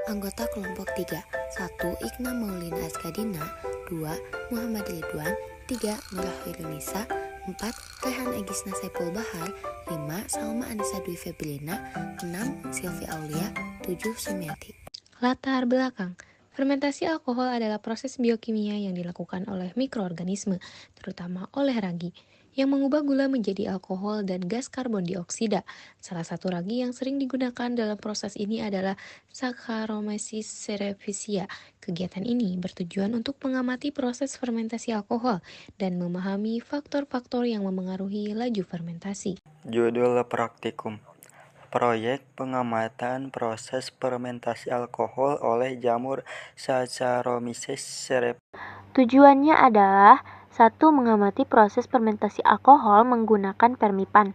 Anggota kelompok 3: 1. Ikna Maulina Askadina, 2. Muhammad Ridwan, 3. Nurah Wirunisa, 4. Rehan Egisna Saipul Bahar, 5. Salma Anissa Dwi Febrina, 6. Silvi Aulia, 7. Sumiati. Latar belakang. Fermentasi alkohol adalah proses biokimia yang dilakukan oleh mikroorganisme, terutama oleh ragi, yang mengubah gula menjadi alkohol dan gas karbon dioksida. Salah satu ragi yang sering digunakan dalam proses ini adalah Saccharomyces cerevisiae. Kegiatan ini bertujuan untuk mengamati proses fermentasi alkohol dan memahami faktor-faktor yang memengaruhi laju fermentasi. Judul praktikum: Proyek pengamatan proses fermentasi alkohol oleh jamur Saccharomyces cerevisiae. Tujuannya adalah 1. Mengamati proses fermentasi alkohol menggunakan permipan.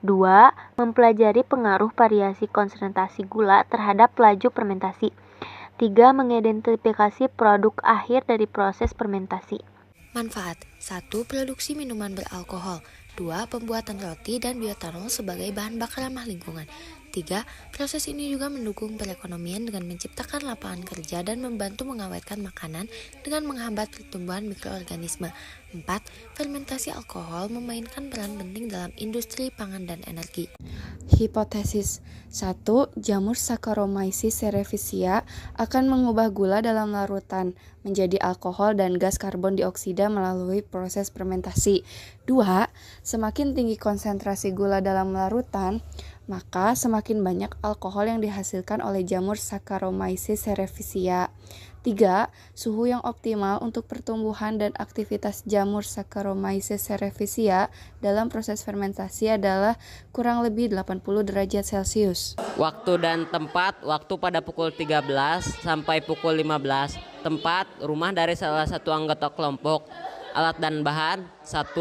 2. Mempelajari pengaruh variasi konsentrasi gula terhadap laju fermentasi. 3. Mengidentifikasi produk akhir dari proses fermentasi. Manfaat: 1. Produksi minuman beralkohol, 2. Pembuatan roti dan bioetanol sebagai bahan bakar ramah lingkungan. 3. Proses ini juga mendukung perekonomian dengan menciptakan lapangan kerja dan membantu mengawetkan makanan dengan menghambat pertumbuhan mikroorganisme. 4. Fermentasi alkohol memainkan peran penting dalam industri pangan dan energi. Hipotesis 1. Jamur Saccharomyces cerevisiae akan mengubah gula dalam larutan menjadi alkohol dan gas karbon dioksida melalui proses fermentasi. 2. Semakin tinggi konsentrasi gula dalam larutan, maka semakin banyak alkohol yang dihasilkan oleh jamur Saccharomyces cerevisiae. 3. Suhu yang optimal untuk pertumbuhan dan aktivitas jamur Saccharomyces cerevisiae dalam proses fermentasi adalah kurang lebih 80 derajat Celcius. Waktu dan tempat: waktu pada pukul 13 sampai pukul 15. Tempat: rumah dari salah satu anggota kelompok. Alat dan bahan: 1.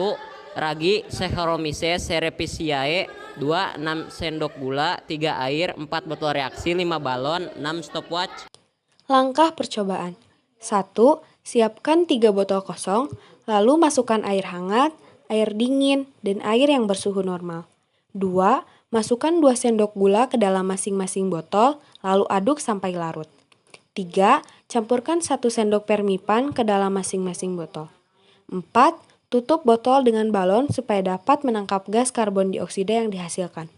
Ragi Saccharomyces cerevisiae, 2. 6 sendok gula, 3 air, 4 botol reaksi, 5 balon, 6 stopwatch. Langkah percobaan: 1. Siapkan 3 botol kosong, lalu masukkan air hangat, air dingin, dan air yang bersuhu normal. 2. Masukkan 2 sendok gula ke dalam masing-masing botol, lalu aduk sampai larut. 3. Campurkan 1 sendok permipan ke dalam masing-masing botol. 4. Tutup botol dengan balon supaya dapat menangkap gas karbon dioksida yang dihasilkan.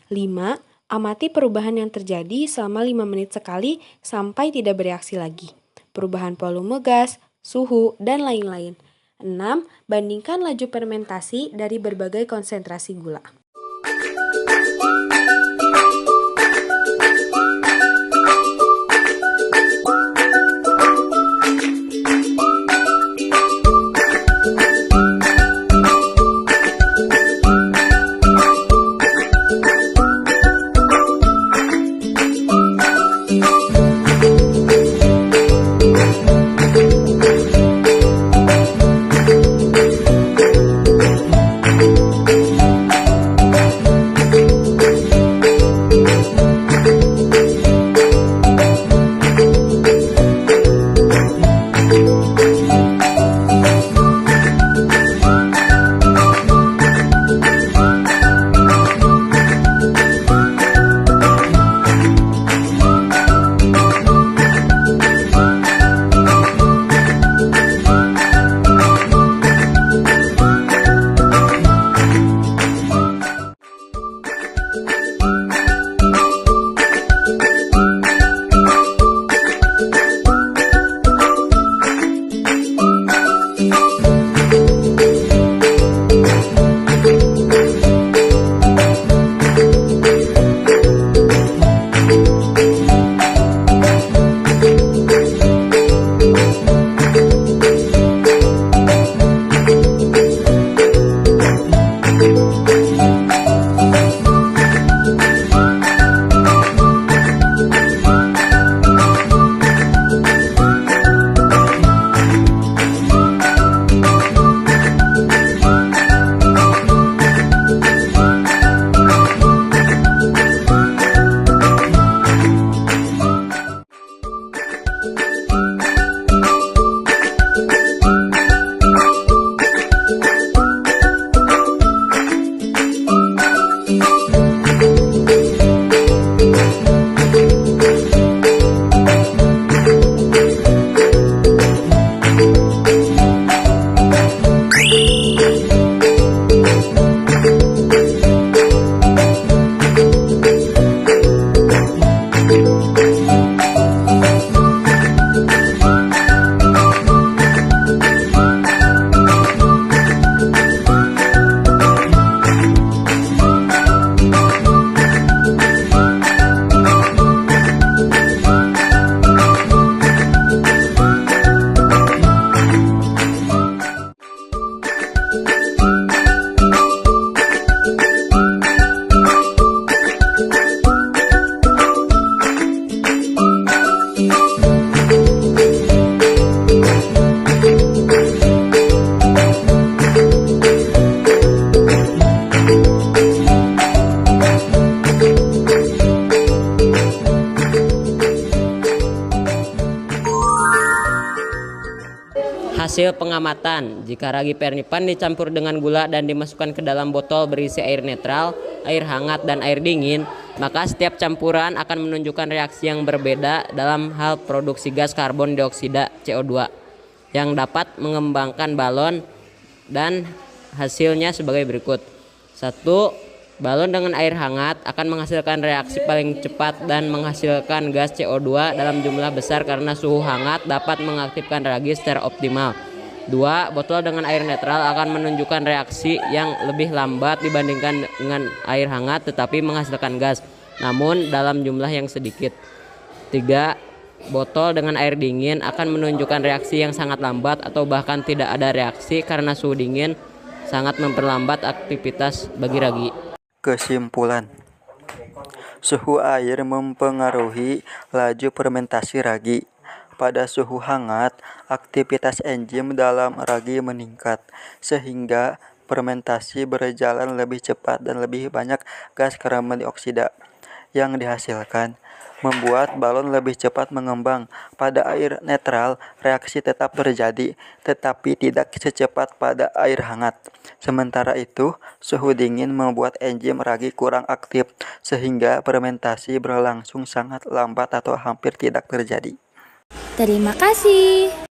5. Amati perubahan yang terjadi selama 5 menit sekali sampai tidak bereaksi lagi. Perubahan volume gas, suhu, dan lain-lain. 6. Bandingkan laju fermentasi dari berbagai konsentrasi gula. Hasil pengamatan, jika ragi pernipan dicampur dengan gula dan dimasukkan ke dalam botol berisi air netral, air hangat, dan air dingin, maka setiap campuran akan menunjukkan reaksi yang berbeda dalam hal produksi gas karbon dioksida CO2 yang dapat mengembangkan balon, dan hasilnya sebagai berikut. 1. Balon dengan air hangat akan menghasilkan reaksi paling cepat dan menghasilkan gas CO2 dalam jumlah besar karena suhu hangat dapat mengaktifkan ragi secara optimal. 2. Botol dengan air netral akan menunjukkan reaksi yang lebih lambat dibandingkan dengan air hangat tetapi menghasilkan gas, namun dalam jumlah yang sedikit. 3. Botol dengan air dingin akan menunjukkan reaksi yang sangat lambat atau bahkan tidak ada reaksi karena suhu dingin sangat memperlambat aktivitas bagi ragi. Kesimpulan, suhu air mempengaruhi laju fermentasi ragi. Pada suhu hangat, aktivitas enzim dalam ragi meningkat, sehingga fermentasi berjalan lebih cepat dan lebih banyak gas karbon dioksida yang dihasilkan, membuat balon lebih cepat mengembang. Pada air netral, reaksi tetap terjadi, tetapi tidak secepat pada air hangat. Sementara itu, suhu dingin membuat enzim ragi kurang aktif, sehingga fermentasi berlangsung sangat lambat atau hampir tidak terjadi. Terima kasih.